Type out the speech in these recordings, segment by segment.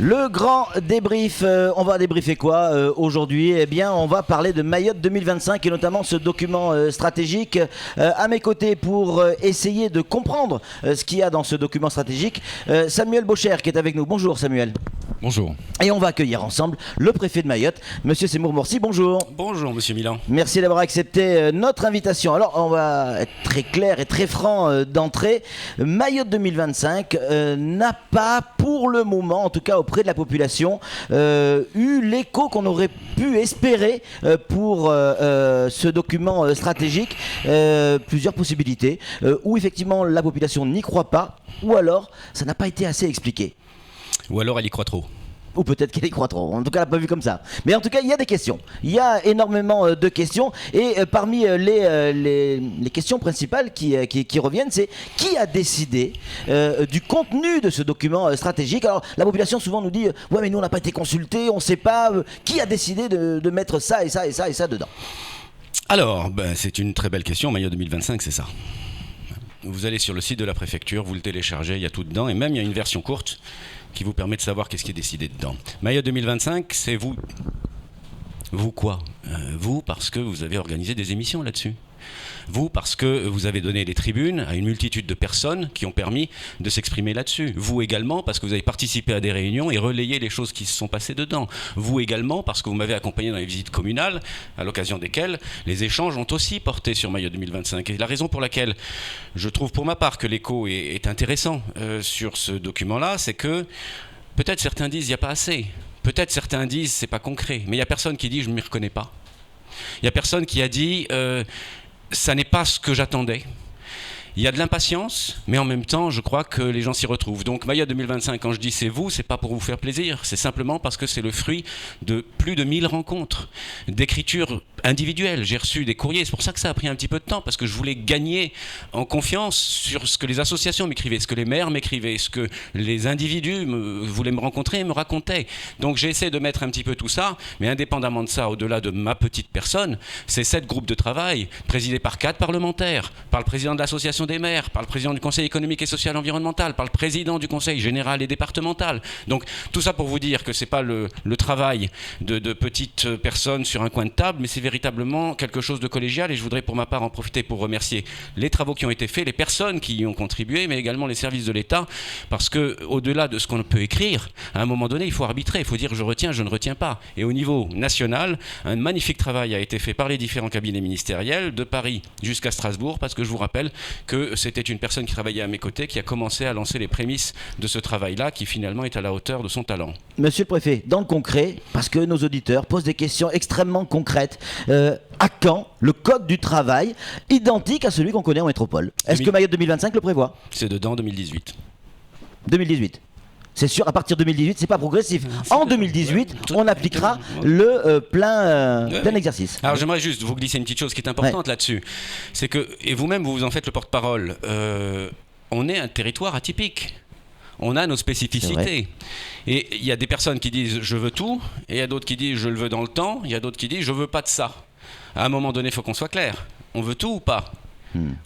Le grand débrief, on va débriefer quoi aujourd'hui? Eh bien, on va parler de Mayotte 2025 et notamment ce document stratégique. À mes côtés pour essayer de comprendre ce qu'il y a dans ce document stratégique, Samuel Bocher qui est avec nous. Bonjour Samuel. Bonjour. Et on va accueillir ensemble le préfet de Mayotte, Monsieur Seymour Morsi. Bonjour. Bonjour Monsieur Milan. Merci d'avoir accepté notre invitation. Alors on va être très clair et très franc d'entrée. Mayotte 2025 n'a pas pour le moment, en tout cas auprès de la population, eu l'écho qu'on aurait pu espérer pour ce document stratégique. Plusieurs possibilités, où effectivement la population n'y croit pas, ou alors ça n'a pas été assez expliqué. Ou alors elle y croit trop. Ou peut-être qu'elle y croit trop. En tout cas, elle n'a pas vu comme ça. Mais en tout cas, il y a des questions. Il y a énormément de questions. Et parmi les questions principales qui reviennent, c'est qui a décidé du contenu de ce document stratégique. Alors, la population souvent nous dit « Ouais, mais nous, on n'a pas été consultés, on ne sait pas. Qui a décidé de mettre ça et ça et ça et ça dedans ?» Alors, c'est une très belle question. Mayotte 2025, c'est ça. Vous allez sur le site de la préfecture, vous le téléchargez, il y a tout dedans. Et même, il y a une version courte qui vous permet de savoir qu'est-ce qui est décidé dedans. Mayotte 2025, c'est vous. Vous quoi ? Vous, parce que vous avez organisé des émissions là-dessus. Vous, parce que vous avez donné des tribunes à une multitude de personnes qui ont permis de s'exprimer là-dessus. Vous également, parce que vous avez participé à des réunions et relayé les choses qui se sont passées dedans. Vous également, parce que vous m'avez accompagné dans les visites communales, à l'occasion desquelles les échanges ont aussi porté sur Mayotte 2025. Et la raison pour laquelle je trouve pour ma part que l'écho est intéressant sur ce document-là, c'est que peut-être certains disent il n'y a pas assez. Peut-être certains disent c'est pas concret. Mais il n'y a personne qui dit je ne m'y reconnais pas. Il n'y a personne qui a dit ça n'est pas ce que j'attendais. Il y a de l'impatience, mais en même temps, je crois que les gens s'y retrouvent. Donc Mayotte 2025, quand je dis c'est vous, c'est pas pour vous faire plaisir, c'est simplement parce que c'est le fruit de plus de 1000 rencontres, d'écriture individuelle. J'ai reçu des courriers, c'est pour ça que ça a pris un petit peu de temps, parce que je voulais gagner en confiance sur ce que les associations m'écrivaient, ce que les maires m'écrivaient, ce que les individus voulaient me rencontrer et me racontaient. Donc j'ai essayé de mettre un petit peu tout ça, mais indépendamment de ça, au-delà de ma petite personne, c'est 7 groupes de travail, présidés par 4 parlementaires, par le président de l'association des maires, par le président du conseil économique et social environnemental, par le président du conseil général et départemental. Donc tout ça pour vous dire que c'est pas le travail de petites personnes sur un coin de table, mais c'est véritablement quelque chose de collégial. Et je voudrais pour ma part en profiter pour remercier les travaux qui ont été faits, les personnes qui y ont contribué, mais également les services de l'État, parce que au-delà de ce qu'on peut écrire, à un moment donné, il faut arbitrer, il faut dire je retiens, je ne retiens pas. Et au niveau national, un magnifique travail a été fait par les différents cabinets ministériels, de Paris jusqu'à Strasbourg, parce que je vous rappelle que c'était une personne qui travaillait à mes côtés, qui a commencé à lancer les prémices de ce travail-là, qui finalement est à la hauteur de son talent. Monsieur le préfet, dans le concret, parce que nos auditeurs posent des questions extrêmement concrètes, à quand le code du travail identique à celui qu'on connaît en métropole? Est-ce que Mayotte 2025 le prévoit? C'est dedans 2018. 2018. C'est sûr, à partir de 2018, c'est pas progressif. En 2018, on appliquera le plein exercice. Alors j'aimerais juste vous glisser une petite chose qui est importante là-dessus. C'est que, et vous-même vous en faites le porte-parole, on est un territoire atypique. On a nos spécificités. Et il y a des personnes qui disent je veux tout, et il y a d'autres qui disent je le veux dans le temps, il y a d'autres qui disent je veux pas de ça. À un moment donné, il faut qu'on soit clair. On veut tout ou pas ?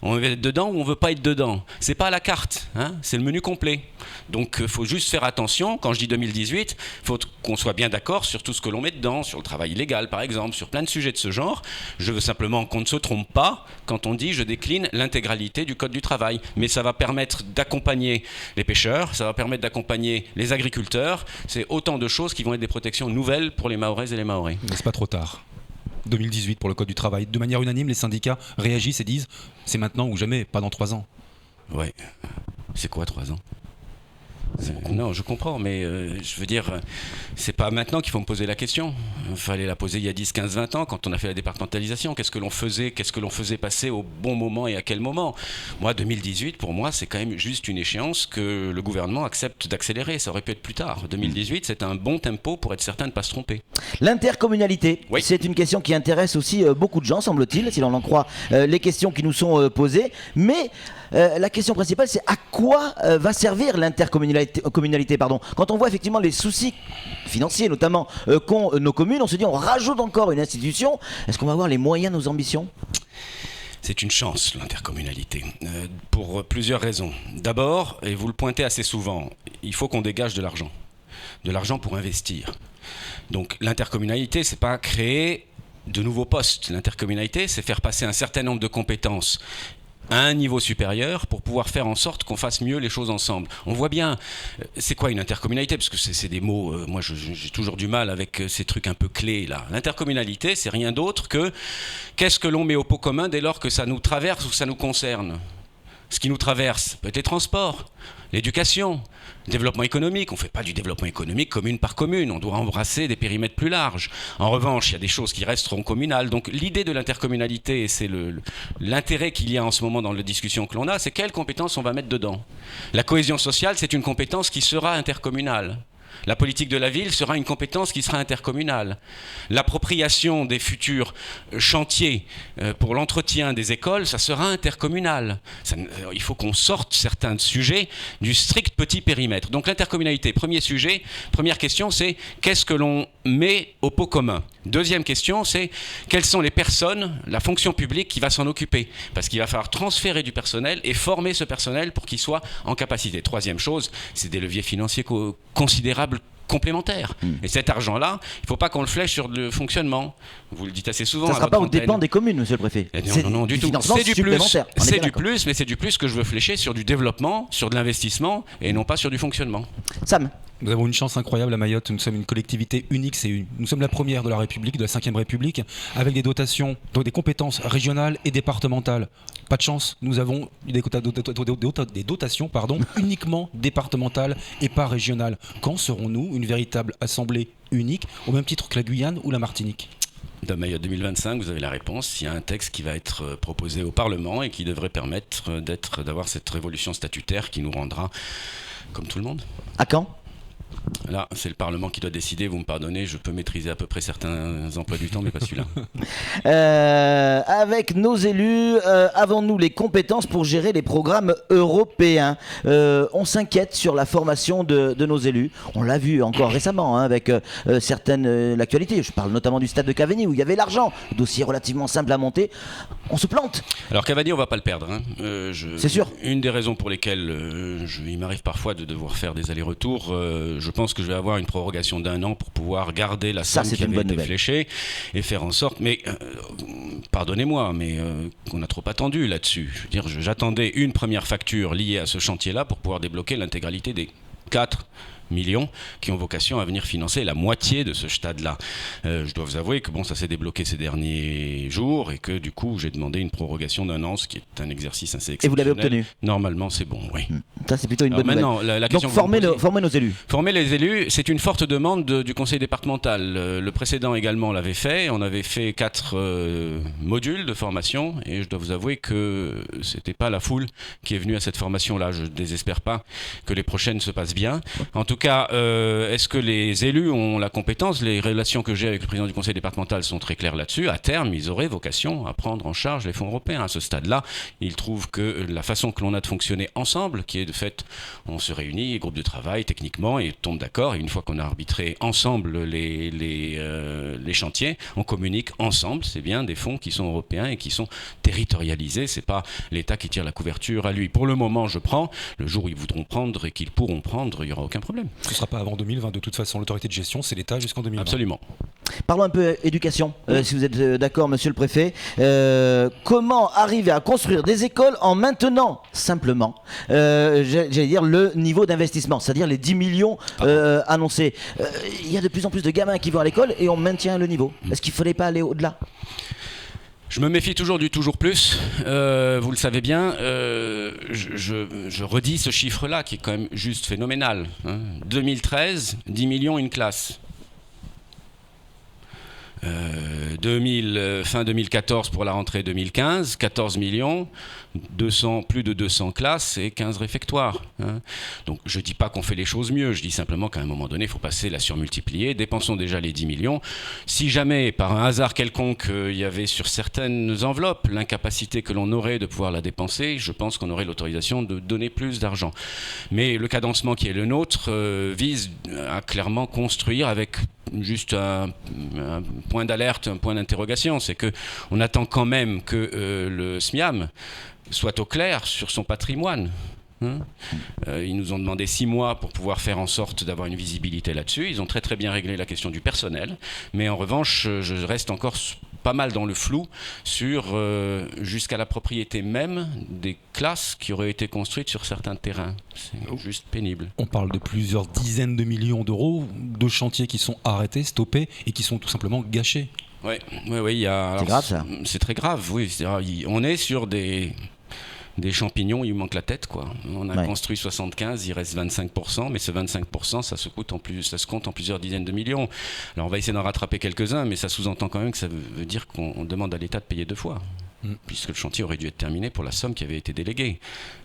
On veut être dedans ou on veut pas être dedans. C'est pas à la carte, hein, c'est le menu complet. Donc il faut juste faire attention. Quand je dis 2018, il faut qu'on soit bien d'accord sur tout ce que l'on met dedans, sur le travail illégal par exemple, sur plein de sujets de ce genre. Je veux simplement qu'on ne se trompe pas quand on dit je décline l'intégralité du code du travail. Mais ça va permettre d'accompagner les pêcheurs, ça va permettre d'accompagner les agriculteurs. C'est autant de choses qui vont être des protections nouvelles pour les Mahoraises et les Mahorais. Mais c'est pas trop tard. 2018 pour le code du travail. De manière unanime, les syndicats réagissent et disent c'est maintenant ou jamais, pas dans 3 ans. Ouais. C'est quoi 3 ans ? Non, je comprends, mais je veux dire, c'est pas maintenant qu'il faut me poser la question. Il fallait la poser il y a 10, 15, 20 ans, quand on a fait la départementalisation. Qu'est-ce que l'on faisait passer au bon moment et à quel moment ? Moi, 2018, pour moi, c'est quand même juste une échéance que le gouvernement accepte d'accélérer. Ça aurait pu être plus tard. 2018, c'est un bon tempo pour être certain de ne pas se tromper. L'intercommunalité, oui. C'est une question qui intéresse aussi beaucoup de gens, semble-t-il, si l'on en croit les questions qui nous sont posées. Mais la question principale, c'est à quoi va servir l'intercommunalité, pardon. Quand on voit effectivement les soucis financiers, notamment, qu'ont nos communes, on se dit on rajoute encore une institution. Est-ce qu'on va avoir les moyens de nos ambitions ? C'est une chance, l'intercommunalité, pour plusieurs raisons. D'abord, et vous le pointez assez souvent, il faut qu'on dégage de l'argent. de l'argent pour investir. Donc l'intercommunalité, c'est pas créer de nouveaux postes. L'intercommunalité, c'est faire passer un certain nombre de compétences à un niveau supérieur pour pouvoir faire en sorte qu'on fasse mieux les choses ensemble. On voit bien, c'est quoi une intercommunalité? Parce que c'est des mots, moi j'ai toujours du mal avec ces trucs un peu clés là. L'intercommunalité, c'est rien d'autre que qu'est-ce que l'on met au pot commun dès lors que ça nous traverse ou que ça nous concerne. Ce qui nous traverse peut être les transports, l'éducation, le développement économique. On ne fait pas du développement économique commune par commune, on doit embrasser des périmètres plus larges. En revanche, il y a des choses qui resteront communales. Donc l'idée de l'intercommunalité, et c'est l'intérêt qu'il y a en ce moment dans la discussion que l'on a, c'est quelles compétences on va mettre dedans. La cohésion sociale, c'est une compétence qui sera intercommunale. La politique de la ville sera une compétence qui sera intercommunale. L'appropriation des futurs chantiers pour l'entretien des écoles, ça sera intercommunal. Il faut qu'on sorte certains sujets du strict petit périmètre. Donc l'intercommunalité, premier sujet, première question, c'est qu'est-ce que l'on met au pot commun? Deuxième question, c'est quelles sont les personnes, la fonction publique qui va s'en occuper? Parce qu'il va falloir transférer du personnel et former ce personnel pour qu'il soit en capacité. Troisième chose, c'est des leviers financiers considérables complémentaires. Et cet argent-là, il ne faut pas qu'on le flèche sur le fonctionnement. Vous le dites assez souvent. Ça ne sera pas aux dépens des communes, monsieur le préfet. Non, du tout. C'est du plus. C'est du plus, mais c'est du plus que je veux flécher sur du développement, sur de l'investissement, et non pas sur du fonctionnement. Sam. Nous avons une chance incroyable à Mayotte, nous sommes une collectivité unique, nous sommes la première de la République, de la 5e République, avec des dotations, donc des compétences régionales et départementales. Pas de chance, nous avons des dotations uniquement départementales et pas régionales. Quand serons-nous une véritable assemblée unique, au même titre que la Guyane ou la Martinique ? De Mayotte 2025, vous avez la réponse. Il y a un texte qui va être proposé au Parlement et qui devrait permettre d'avoir cette révolution statutaire qui nous rendra comme tout le monde. À quand ? Là, c'est le Parlement qui doit décider, vous me pardonnez, je peux maîtriser à peu près certains emplois du temps, mais pas celui-là. Avec nos élus, avons-nous les compétences pour gérer les programmes européens? On s'inquiète sur la formation de nos élus. On l'a vu encore récemment avec l'actualité. Je parle notamment du stade de Cavigny où il y avait l'argent, dossier relativement simple à monter. On se plante. Alors Cavani, on va pas le perdre. C'est sûr. Une des raisons pour lesquelles il m'arrive parfois de devoir faire des allers-retours, je pense que je vais avoir une prorogation d'1 an pour pouvoir garder la somme qui avait été fléchée et faire en sorte, mais pardonnez-moi, mais qu'on a trop attendu là-dessus. Je veux dire, j'attendais une première facture liée à ce chantier-là pour pouvoir débloquer l'intégralité des 4 millions qui ont vocation à venir financer la moitié de ce stade-là. Je dois vous avouer que ça s'est débloqué ces derniers jours et que du coup j'ai demandé une prorogation d'1 an, ce qui est un exercice assez exceptionnel. Et vous l'avez obtenu? Normalement c'est bon, oui. Ça c'est plutôt une bonne nouvelle. La Donc former nos élus. Former les élus, c'est une forte demande du conseil départemental. Le précédent également l'avait fait. On avait fait 4 modules de formation et je dois vous avouer que c'était pas la foule qui est venue à cette formation-là. Je ne désespère pas que les prochaines se passent bien. En tout cas, est-ce que les élus ont la compétence? Les relations que j'ai avec le président du conseil départemental sont très claires là-dessus. À terme, ils auraient vocation à prendre en charge les fonds européens. À ce stade-là, ils trouvent que la façon que l'on a de fonctionner ensemble, qui est de fait, on se réunit, groupe de travail techniquement, et tombe d'accord. Et une fois qu'on a arbitré ensemble les chantiers, on communique ensemble. C'est bien des fonds qui sont européens et qui sont territorialisés. C'est pas l'État qui tire la couverture à lui. Pour le moment, je prends. Le jour où ils voudront prendre et qu'ils pourront prendre, il n'y aura aucun problème. Ce ne sera pas avant 2020, de toute façon, l'autorité de gestion, c'est l'État jusqu'en 2020. Absolument. Parlons un peu éducation, si vous êtes d'accord, monsieur le préfet. Comment arriver à construire des écoles en maintenant simplement, j'allais dire, le niveau d'investissement, c'est-à-dire les 10 millions annoncés. Il y a de plus en plus de gamins qui vont à l'école et on maintient le niveau. Est-ce qu'il ne fallait pas aller au-delà ? Je me méfie toujours du toujours plus, vous le savez bien, je redis ce chiffre-là qui est quand même juste phénoménal. 2013, 10 millions une classe. Fin 2014 pour la rentrée 2015, 14 millions, plus de 200 classes et 15 réfectoires. Donc je ne dis pas qu'on fait les choses mieux, je dis simplement qu'à un moment donné, il faut passer la surmultiplier. Dépensons déjà les 10 millions. Si jamais, par un hasard quelconque, il y avait sur certaines enveloppes l'incapacité que l'on aurait de pouvoir la dépenser, je pense qu'on aurait l'autorisation de donner plus d'argent. Mais le cadencement qui est le nôtre vise à clairement construire avec juste un point d'alerte, un point d'interrogation, c'est qu'on attend quand même que le SMIAM soit au clair sur son patrimoine. hein. Ils nous ont demandé 6 mois pour pouvoir faire en sorte d'avoir une visibilité là-dessus. Ils ont très très bien réglé la question du personnel, mais en revanche, je reste encore pas mal dans le flou sur jusqu'à la propriété même des classes qui auraient été construites sur certains terrains. C'est juste pénible. On parle de plusieurs dizaines de millions d'euros de chantiers qui sont arrêtés, stoppés et qui sont tout simplement gâchés. Oui, c'est grave ça. C'est très grave, oui. On est sur des champignons, il manque la tête, quoi. On a construit 75, il reste 25%, mais ce 25%, ça se compte en plusieurs dizaines de millions. Alors on va essayer d'en rattraper quelques-uns, mais ça sous-entend quand même que ça veut dire qu'on demande à l'État de payer 2 fois. Puisque le chantier aurait dû être terminé pour la somme qui avait été déléguée.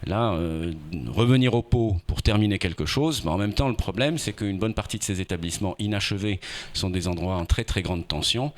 Là, revenir au pot pour terminer quelque chose, mais en même temps, le problème, c'est qu'une bonne partie de ces établissements inachevés sont des endroits en très très grande tension.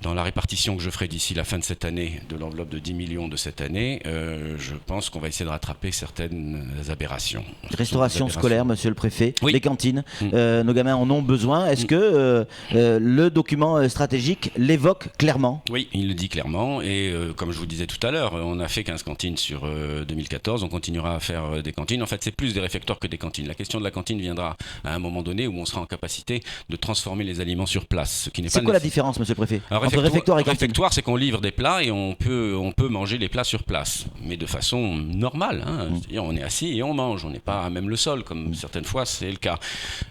Dans la répartition que je ferai d'ici la fin de cette année, de l'enveloppe de 10 millions de cette année, je pense qu'on va essayer de rattraper certaines aberrations. Restauration scolaire, monsieur le préfet, oui. Les cantines, nos gamins en ont besoin. Est-ce que le document stratégique l'évoque clairement ? Oui, il le dit clairement. Et comme je vous disais tout à l'heure, on a fait 15 cantines sur 2014. On continuera à faire des cantines. En fait, c'est plus des réfectoires que des cantines. La question de la cantine viendra à un moment donné où on sera en capacité de transformer les aliments sur place. Ce qui n'est c'est pas quoi la différence, monsieur le préfet ? Alors, réfectoire, c'est qu'on livre des plats et on peut manger les plats sur place, mais de façon normale. Hein. C'est-à-dire, on est assis et on mange, on n'est pas à même le sol, comme certaines fois c'est le cas.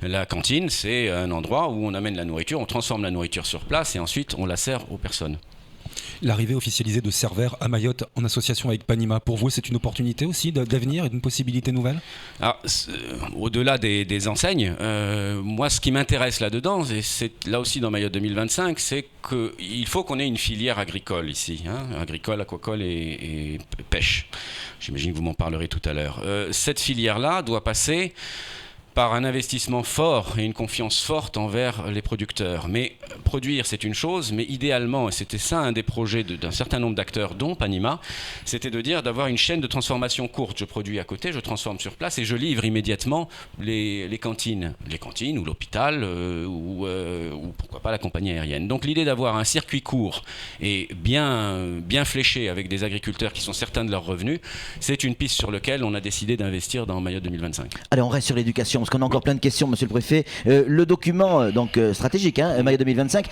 La cantine, c'est un endroit où on amène la nourriture, on transforme la nourriture sur place et ensuite on la sert aux personnes. L'arrivée officialisée de Cervère à Mayotte en association avec Panima, pour vous, c'est une opportunité aussi d'avenir et d'une possibilité nouvelle ? Alors, au-delà des enseignes, moi, ce qui m'intéresse là-dedans, et c'est là aussi dans Mayotte 2025, c'est qu'il faut qu'on ait une filière agricole ici, hein, agricole, aquacole et pêche. J'imagine que vous m'en parlerez tout à l'heure. Cette filière-là doit passer par un investissement fort et une confiance forte envers les producteurs. Mais produire, c'est une chose, mais idéalement, et c'était ça un des projets d'un certain nombre d'acteurs, dont Panima, c'était de dire d'avoir une chaîne de transformation courte. Je produis à côté, je transforme sur place et je livre immédiatement les cantines. Les cantines ou l'hôpital ou pourquoi pas la compagnie aérienne. Donc l'idée d'avoir un circuit court et bien fléché avec des agriculteurs qui sont certains de leurs revenus, c'est une piste sur laquelle on a décidé d'investir dans Mayotte 2025. Allez, on reste sur l'éducation. Parce qu'on a encore plein de questions, monsieur le préfet. Le document stratégique, Mayotte 2025,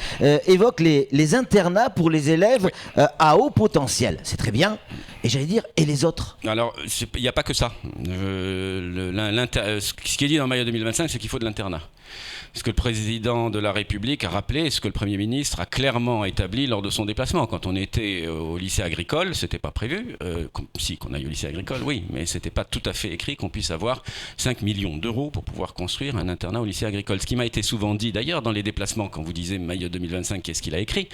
évoque les internats pour les élèves à haut potentiel. C'est très bien. Et j'allais dire, et les autres ? Alors, il n'y a pas que ça. Ce qui est dit dans Mayotte 2025, c'est qu'il faut de l'internat. Ce que le président de la République a rappelé, ce que le Premier ministre a clairement établi lors de son déplacement. Quand on était au lycée agricole, c'était pas prévu. Qu'on aille au lycée agricole, oui, mais c'était pas tout à fait écrit qu'on puisse avoir 5 millions d'euros pour pouvoir construire un internat au lycée agricole. Ce qui m'a été souvent dit d'ailleurs dans les déplacements, quand vous disiez Mayotte 2025, qu'est-ce qu'il a écrit,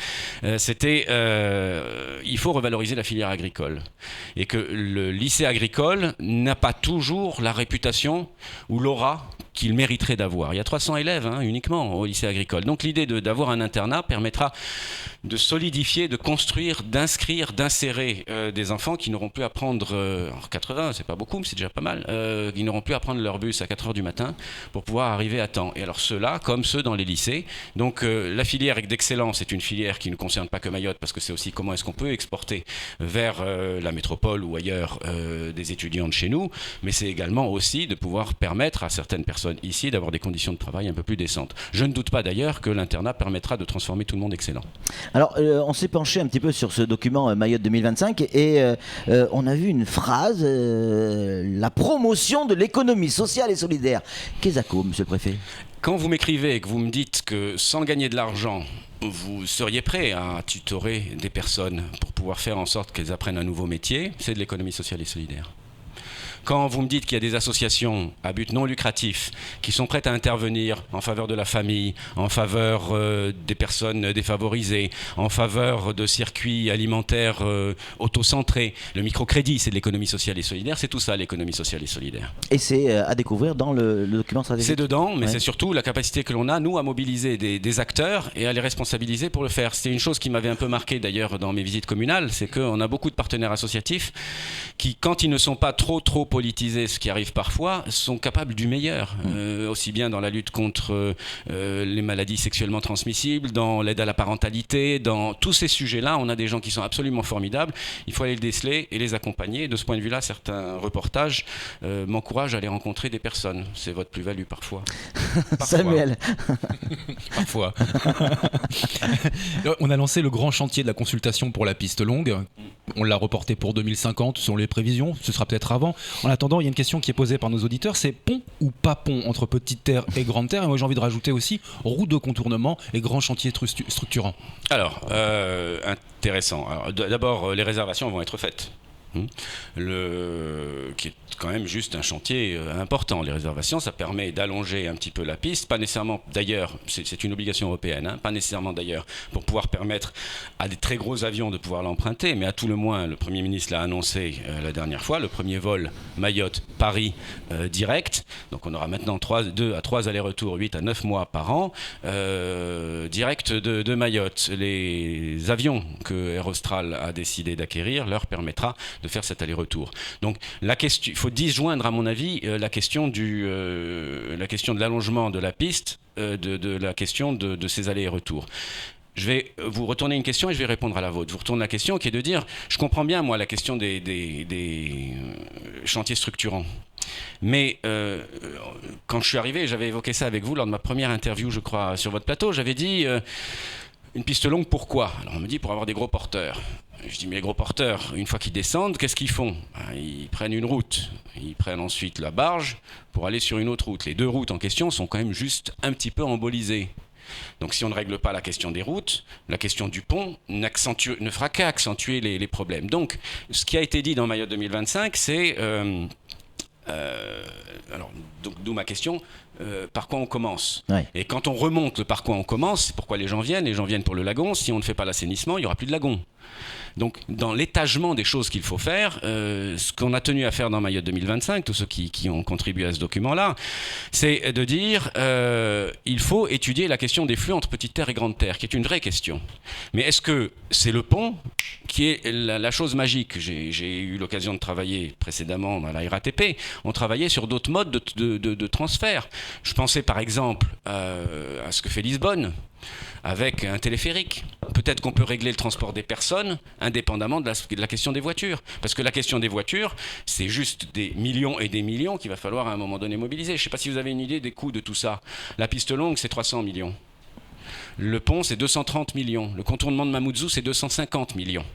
c'était il faut revaloriser la filière agricole. Et que le lycée agricole n'a pas toujours la réputation ou l'aura qu'il mériterait d'avoir. Il y a 300 élèves uniquement au lycée agricole. Donc l'idée d'avoir un internat permettra de solidifier, de construire, d'inscrire, d'insérer des enfants qui n'auront plus à prendre, 80, c'est pas beaucoup, mais c'est déjà pas mal, qui n'auront plus à prendre leur bus à 4h du matin pour pouvoir arriver à temps. Et alors ceux-là, comme ceux dans les lycées. Donc la filière d'excellence est une filière qui ne concerne pas que Mayotte, parce que c'est aussi comment est-ce qu'on peut exporter vers la métropole ou ailleurs des étudiants de chez nous, mais c'est également aussi de pouvoir permettre à certaines personnes ici d'avoir des conditions de travail un peu plus décentes. Je ne doute pas d'ailleurs que l'internat permettra de transformer tout le monde excellent. Alors, on s'est penché un petit peu sur ce document Mayotte 2025 et on a vu une phrase, la promotion de l'économie sociale et solidaire. Qu'est-ce que, monsieur le préfet ? Quand vous m'écrivez et que vous me dites que sans gagner de l'argent, vous seriez prêt à tutorer des personnes pour pouvoir faire en sorte qu'elles apprennent un nouveau métier, c'est de l'économie sociale et solidaire. Quand vous me dites qu'il y a des associations à but non lucratif qui sont prêtes à intervenir en faveur de la famille, en faveur des personnes défavorisées, en faveur de circuits alimentaires autocentrés, le microcrédit, c'est de l'économie sociale et solidaire, c'est tout ça l'économie sociale et solidaire. Et c'est à découvrir dans le document stratégique. C'est dedans, mais c'est surtout la capacité que l'on a, nous, à mobiliser des acteurs et à les responsabiliser pour le faire. C'est une chose qui m'avait un peu marqué d'ailleurs dans mes visites communales, c'est qu'on a beaucoup de partenaires associatifs qui, quand ils ne sont pas trop politiser, ce qui arrive parfois, sont capables du meilleur, aussi bien dans la lutte contre les maladies sexuellement transmissibles, dans l'aide à la parentalité, dans tous ces sujets-là, on a des gens qui sont absolument formidables. Il faut aller le déceler et les accompagner. De ce point de vue-là, certains reportages m'encouragent à aller rencontrer des personnes. C'est votre plus-value parfois. Samuel. Parfois. On a lancé le grand chantier de la consultation pour la piste longue. On l'a reporté pour 2050 selon les prévisions. Ce sera peut-être avant. En attendant, il y a une question qui est posée par nos auditeurs. C'est pont ou pas pont entre Petite Terre et Grande Terre? Et moi, j'ai envie de rajouter aussi route de contournement et grand chantier structurant. Alors, intéressant. Alors, d'abord, les réservations vont être faites. Qui est quand même juste un chantier important. Les réservations, ça permet d'allonger un petit peu la piste, pas nécessairement d'ailleurs, c'est une obligation européenne, pas nécessairement d'ailleurs pour pouvoir permettre à des très gros avions de pouvoir l'emprunter, mais à tout le moins, le Premier ministre l'a annoncé la dernière fois, le premier vol Mayotte-Paris direct, donc on aura maintenant 2 à 3 allers-retours, 8 à 9 mois par an, direct de Mayotte. Les avions que Air Austral a décidé d'acquérir leur permettra de faire cet aller-retour. Donc la question, il faut disjoindre à mon avis la question de l'allongement de la piste de la question de ces allers et retours. Je vais vous retourner une question et je vais répondre à la vôtre. Je vous retourne la question qui est de dire, je comprends bien moi la question des chantiers structurants. Mais quand je suis arrivé, j'avais évoqué ça avec vous lors de ma première interview, je crois, sur votre plateau, j'avais dit une piste longue, pourquoi? Alors on me dit pour avoir des gros porteurs. Je dis mais les gros porteurs, une fois qu'ils descendent, qu'est-ce qu'ils font? Ils prennent une route, ils prennent ensuite la barge pour aller sur une autre route. Les 2 routes en question sont quand même juste un petit peu embolisées. Donc si on ne règle pas la question des routes, la question du pont ne fera qu'accentuer les problèmes. Donc ce qui a été dit dans Mayotte 2025, c'est... d'où ma question, par quoi on commence? Et quand on remonte le par quoi on commence, c'est pourquoi les gens viennent pour le lagon. Si on ne fait pas l'assainissement, il n'y aura plus de lagon. Donc dans l'étagement des choses qu'il faut faire, ce qu'on a tenu à faire dans Mayotte 2025, tous ceux qui ont contribué à ce document-là, c'est de dire il faut étudier la question des flux entre Petite Terre et Grande Terre, qui est une vraie question. Mais est-ce que c'est le pont qui est la chose magique? J'ai eu l'occasion de travailler précédemment à la RATP, on travaillait sur d'autres modes de transfert. Je pensais par exemple à ce que fait Lisbonne, avec un téléphérique. Peut-être qu'on peut régler le transport des personnes indépendamment de la question des voitures. Parce que la question des voitures, c'est juste des millions et des millions qu'il va falloir à un moment donné mobiliser. Je ne sais pas si vous avez une idée des coûts de tout ça. La piste longue, c'est 300 millions. Le pont, c'est 230 millions. Le contournement de Mamoudzou, c'est 250 millions.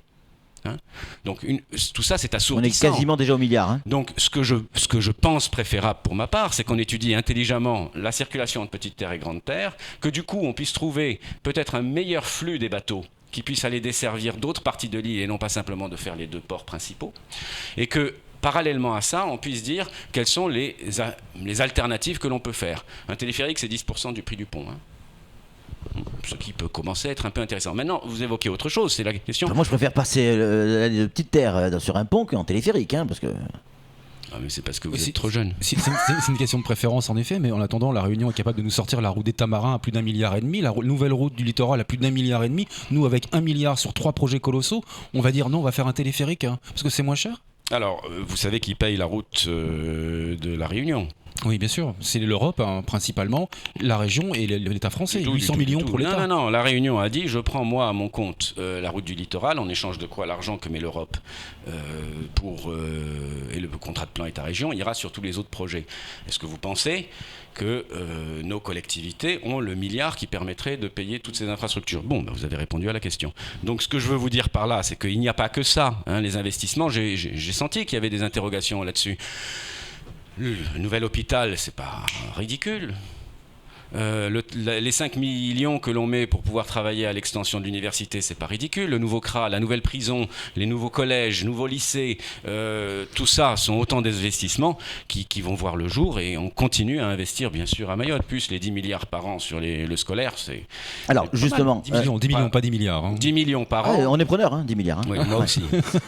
Donc tout ça c'est assourdissant. On est quasiment déjà au milliard. Donc ce que je pense préférable pour ma part, c'est qu'on étudie intelligemment la circulation de Petite Terre et Grande Terre, que du coup on puisse trouver peut-être un meilleur flux des bateaux qui puisse aller desservir d'autres parties de l'île et non pas simplement de faire les 2 ports principaux, et que parallèlement à ça, on puisse dire quelles sont les alternatives que l'on peut faire. Un téléphérique, c'est 10% du prix du pont. Ce qui peut commencer à être un peu intéressant. Maintenant, vous évoquez autre chose, c'est la question... Moi, je préfère passer de Petite Terre sur un pont qu'en téléphérique, parce que... Ah, mais c'est parce que vous êtes trop jeune. C'est une question de préférence en effet, mais en attendant, la Réunion est capable de nous sortir la route des Tamarins à plus d'1,5 milliard, la nouvelle route du littoral à plus d'1,5 milliard. Nous, avec 1 milliard sur 3 projets colossaux, on va dire non, on va faire un téléphérique, parce que c'est moins cher. Alors, vous savez qui paye la route de la Réunion? Oui, bien sûr. C'est l'Europe, principalement, la région et l'État français. 800 millions pour l'État. Non. La Réunion a dit, je prends moi à mon compte la route du littoral, en échange de quoi l'argent que met l'Europe et le contrat de plan État-région ira sur tous les autres projets. Est-ce que vous pensez que nos collectivités ont le milliard qui permettrait de payer toutes ces infrastructures? Bon, vous avez répondu à la question. Donc ce que je veux vous dire par là, c'est qu'il n'y a pas que ça. Les investissements, j'ai senti qu'il y avait des interrogations là-dessus. Le nouvel hôpital, c'est pas ridicule. Les 5 millions que l'on met pour pouvoir travailler à l'extension de l'université, c'est pas ridicule. Le nouveau CRA, la nouvelle prison, les nouveaux collèges, nouveaux lycées, tout ça sont autant d'investissements qui vont voir le jour, et on continue à investir bien sûr à Mayotte, plus les 10 milliards par an sur le scolaire. Alors justement... 10 millions, pas 10 milliards. 10 millions par an. On est preneur, 10 milliards. Oui, moi aussi.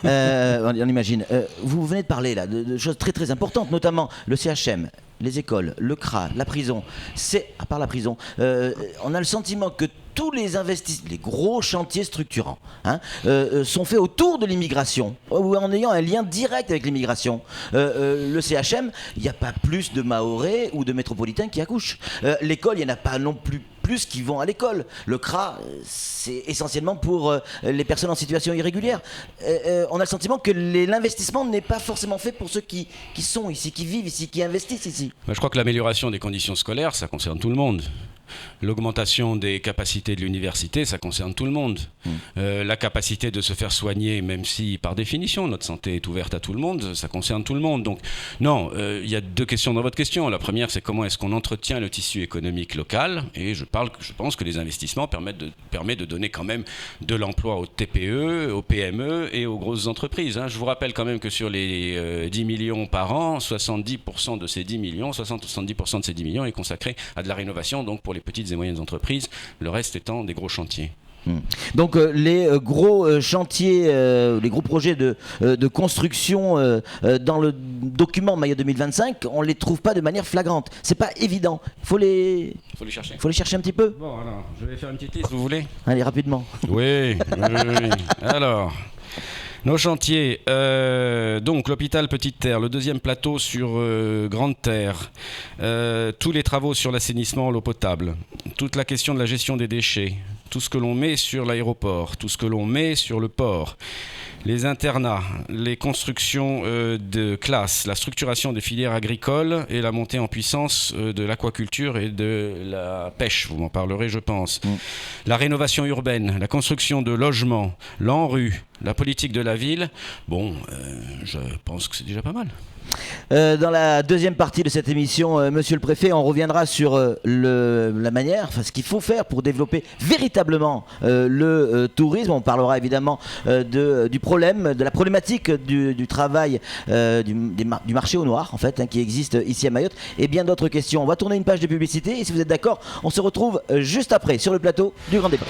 On imagine. Vous venez de parler là, de choses très très importantes, notamment le CHM. Les écoles, le CRA, la prison, à part la prison, on a le sentiment que tous les les gros chantiers structurants sont faits autour de l'immigration, ou en ayant un lien direct avec l'immigration. Le CHM, il n'y a pas plus de Mahorais ou de métropolitains qui accouchent. L'école, il n'y en a pas non plus qui vont à l'école. Le CRA, c'est essentiellement pour les personnes en situation irrégulière. On a le sentiment que l'investissement n'est pas forcément fait pour ceux qui sont ici, qui vivent ici, qui investissent ici. Je crois que l'amélioration des conditions scolaires, ça concerne tout le monde. L'augmentation des capacités de l'université, ça concerne tout le monde. La capacité de se faire soigner, même si par définition notre santé est ouverte à tout le monde, ça concerne tout le monde. Donc non, il y a deux questions dans votre question. La première, c'est comment est-ce qu'on entretient le tissu économique local, et je pense que les investissements permettent de donner quand même de l'emploi aux TPE, aux PME et aux grosses entreprises. Je vous rappelle quand même que sur les 10 millions par an, 70% de ces 10 millions, 60-70% de ces 10 millions est consacré à de la rénovation, donc pour les petites et moyennes entreprises, le reste étant des gros chantiers. Donc les gros chantiers, les gros projets de construction dans le document Mayotte 2025, on les trouve pas de manière flagrante. C'est pas évident. Faut les chercher. Faut les chercher un petit peu. Bon, alors, je vais faire une petite liste, vous voulez ? Allez, rapidement. Oui. Alors, nos chantiers, donc l'hôpital Petite Terre, le deuxième plateau sur Grande Terre, tous les travaux sur l'assainissement, l'eau potable, toute la question de la gestion des déchets, tout ce que l'on met sur l'aéroport, tout ce que l'on met sur le port, les internats, les constructions de classes, la structuration des filières agricoles et la montée en puissance de l'aquaculture et de la pêche, vous m'en parlerez je pense. La rénovation urbaine, la construction de logements, l'ANRU, la politique de la ville, je pense que c'est déjà pas mal. Dans la deuxième partie de cette émission, Monsieur le Préfet, on reviendra sur la manière, ce qu'il faut faire pour développer véritablement le tourisme. On parlera évidemment du problème, de la problématique du travail, du marché au noir, en fait, qui existe ici à Mayotte, et bien d'autres questions. On va tourner une page de publicité, et si vous êtes d'accord, on se retrouve juste après sur le plateau du Grand Débat.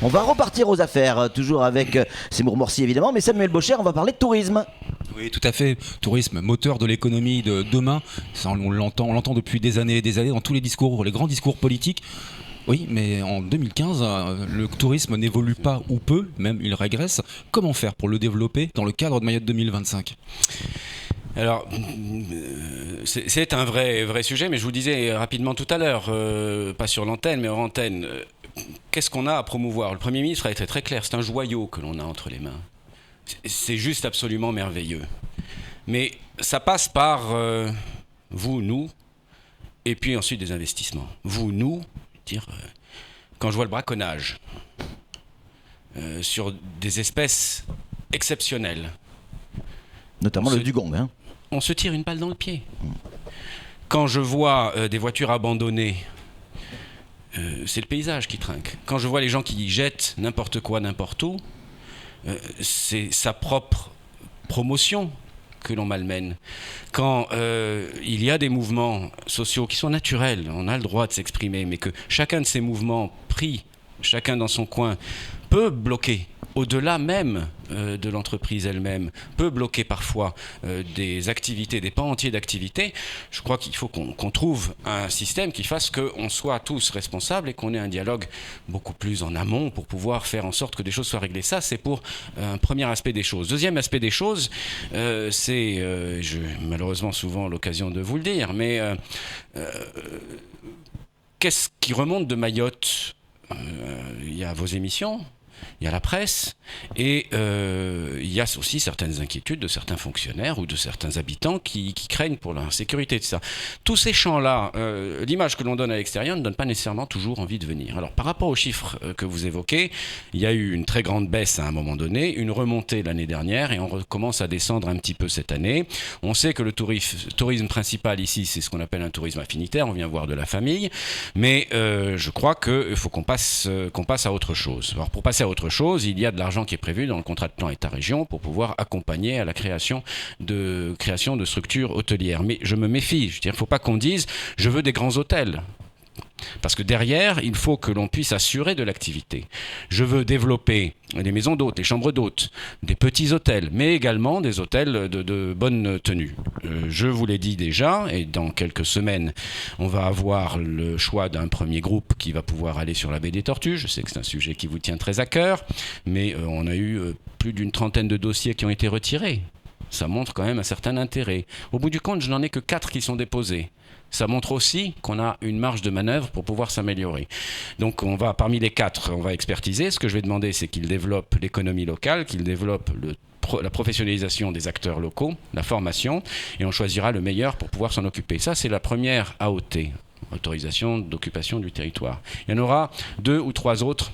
On va repartir aux affaires, toujours avec Seymour Morsi évidemment, mais Samuel Bocher, on va parler de tourisme. Oui, tout à fait. Tourisme, moteur de l'économie de demain. Ça, on l'entend depuis des années et des années dans tous les discours, les grands discours politiques. Oui, mais en 2015, le tourisme n'évolue pas ou peu, même il régresse. Comment faire pour le développer dans le cadre de Mayotte 2025 ? Alors, c'est un vrai sujet, mais je vous disais rapidement tout à l'heure, pas sur l'antenne, mais hors antenne, qu'est-ce qu'on a à promouvoir ? Le Premier ministre a été très clair, c'est un joyau que l'on a entre les mains. C'est juste absolument merveilleux. Mais ça passe par vous, nous, et puis ensuite des investissements. Vous, nous, quand je vois le braconnage sur des espèces exceptionnelles, notamment le dugong. On se tire une balle dans le pied. Quand je vois des voitures abandonnées, c'est le paysage qui trinque. Quand je vois les gens qui jettent n'importe quoi, n'importe où, c'est sa propre promotion que l'on malmène. Quand il y a des mouvements sociaux qui sont naturels, on a le droit de s'exprimer, mais que chacun de ces mouvements pris, chacun dans son coin, peut bloquer, au-delà même de l'entreprise elle-même, peut bloquer parfois des activités, des pans entiers d'activités. Je crois qu'il faut qu'on trouve un système qui fasse qu'on soit tous responsables et qu'on ait un dialogue beaucoup plus en amont pour pouvoir faire en sorte que des choses soient réglées. Ça, c'est pour un premier aspect des choses. Deuxième aspect des choses, j'ai malheureusement souvent l'occasion de vous le dire, mais qu'est-ce qui remonte de Mayotte ? Il y a vos émissions, il y a la presse, et il y a aussi certaines inquiétudes de certains fonctionnaires ou de certains habitants qui craignent pour la sécurité de ça. Tous ces champs-là, l'image que l'on donne à l'extérieur ne donne pas nécessairement toujours envie de venir. Alors par rapport aux chiffres que vous évoquez, il y a eu une très grande baisse à un moment donné, une remontée l'année dernière, et on recommence à descendre un petit peu cette année. On sait que le tourisme principal ici, c'est ce qu'on appelle un tourisme affinitaire, on vient voir de la famille, mais je crois qu'il faut qu'on passe à autre chose. Alors pour passer à autre chose, il y a de l'argent qui est prévu dans le contrat de plan État-région pour pouvoir accompagner à la création de structures hôtelières. Mais je me méfie, je veux dire, il ne faut pas qu'on dise « je veux des grands hôtels ». Parce que derrière, il faut que l'on puisse assurer de l'activité. Je veux développer les maisons d'hôtes, les chambres d'hôtes, des petits hôtels, mais également des hôtels de bonne tenue. Je vous l'ai dit déjà, et dans quelques semaines, on va avoir le choix d'un premier groupe qui va pouvoir aller sur la baie des Tortues. Je sais que c'est un sujet qui vous tient très à cœur, mais on a eu plus d'une trentaine de dossiers qui ont été retirés. Ça montre quand même un certain intérêt. Au bout du compte, je n'en ai que 4 qui sont déposés. Ça montre aussi qu'on a une marge de manœuvre pour pouvoir s'améliorer. Donc parmi les 4, on va expertiser. Ce que je vais demander, c'est qu'ils développent l'économie locale, qu'ils développent la professionnalisation des acteurs locaux, la formation, et on choisira le meilleur pour pouvoir s'en occuper. Ça, c'est la première AOT, autorisation d'occupation du territoire. Il y en aura 2 ou 3 autres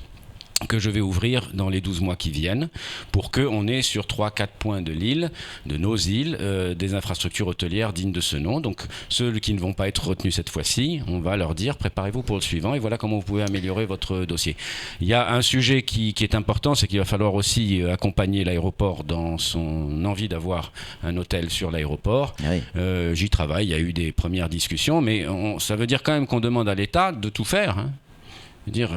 que je vais ouvrir dans les 12 mois qui viennent pour qu'on ait sur 3-4 points de l'île, de nos îles, des infrastructures hôtelières dignes de ce nom. Donc ceux qui ne vont pas être retenus cette fois-ci, on va leur dire préparez-vous pour le suivant et voilà comment vous pouvez améliorer votre dossier. Il y a un sujet qui est important, c'est qu'il va falloir aussi accompagner l'aéroport dans son envie d'avoir un hôtel sur l'aéroport. Oui. J'y travaille, il y a eu des premières discussions, mais ça veut dire quand même qu'on demande à l'État de tout faire, hein. Dire,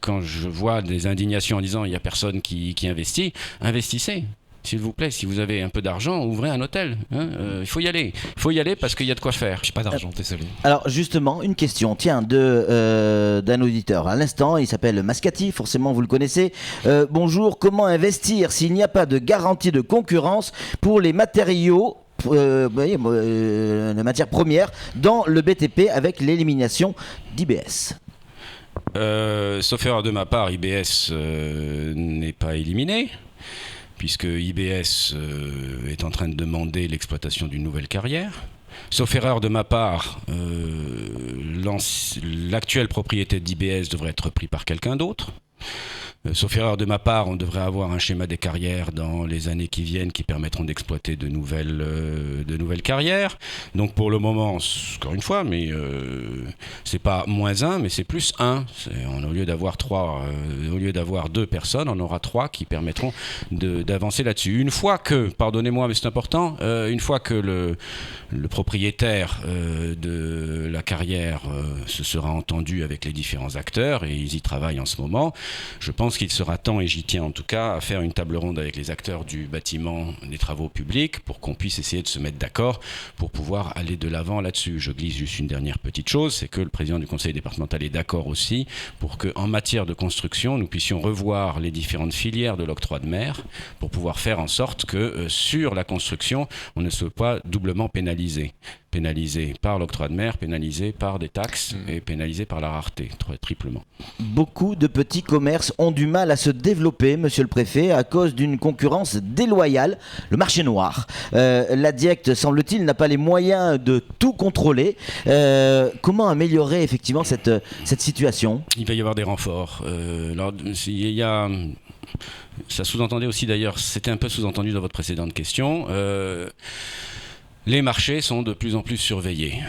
quand je vois des indignations en disant il n'y a personne qui investit, investissez. S'il vous plaît, si vous avez un peu d'argent, ouvrez un hôtel. Hein, il faut y aller. Il faut y aller parce qu'il y a de quoi faire. J'ai pas d'argent, désolé. Alors justement, une question, tiens, d'un auditeur. À l'instant, il s'appelle Mascati, forcément vous le connaissez. Bonjour, comment investir s'il n'y a pas de garantie de concurrence pour les matériaux les matières premières dans le BTP avec l'élimination d'IBS? Sauf erreur de ma part, IBS n'est pas éliminé, puisque IBS est en train de demander l'exploitation d'une nouvelle carrière. Sauf erreur de ma part, l'actuelle propriété d'IBS devrait être prise par quelqu'un d'autre. Sauf erreur de ma part, on devrait avoir un schéma des carrières dans les années qui viennent qui permettront d'exploiter de nouvelles carrières. Donc pour le moment, encore une fois, mais c'est pas -1, mais c'est +1. Au lieu d'avoir 2 personnes, on aura 3 qui permettront d'avancer là-dessus. Une fois que, pardonnez-moi, mais c'est important, une fois que le propriétaire de la carrière se sera entendu avec les différents acteurs, et ils y travaillent en ce moment, je pense qu'il sera temps, et j'y tiens en tout cas, à faire une table ronde avec les acteurs du bâtiment des travaux publics pour qu'on puisse essayer de se mettre d'accord pour pouvoir aller de l'avant là-dessus. Je glisse juste une dernière petite chose, c'est que le président du conseil départemental est d'accord aussi pour qu'en matière de construction, nous puissions revoir les différentes filières de l'octroi de mer pour pouvoir faire en sorte que sur la construction, on ne soit pas doublement pénalisé par l'octroi de mer, pénalisé par des taxes et pénalisé par la rareté, triplement. Beaucoup de petits commerces ont du mal à se développer, monsieur le préfet, à cause d'une concurrence déloyale, le marché noir. La DIECT, semble-t-il, n'a pas les moyens de tout contrôler. Comment améliorer effectivement cette situation ? Il va y avoir des renforts. Ça sous-entendait aussi d'ailleurs, c'était un peu sous-entendu dans votre précédente question, les marchés sont de plus en plus surveillés.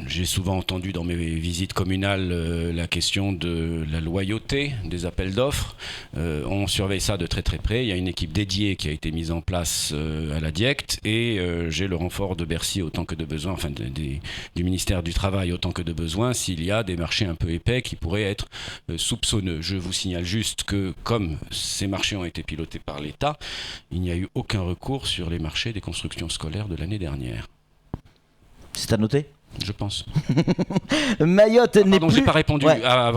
J'ai souvent entendu dans mes visites communales la question de la loyauté des appels d'offres. On surveille ça de très très près. Il y a une équipe dédiée qui a été mise en place à la DIECT et j'ai le renfort de Bercy autant que de besoin, enfin du ministère du Travail autant que de besoin s'il y a des marchés un peu épais qui pourraient être soupçonneux. Je vous signale juste que comme ces marchés ont été pilotés par l'État, il n'y a eu aucun recours sur les marchés des constructions scolaires de l'année dernière. C'est à noter ? Je pense. Mayotte n'est plus... j'ai pas répondu à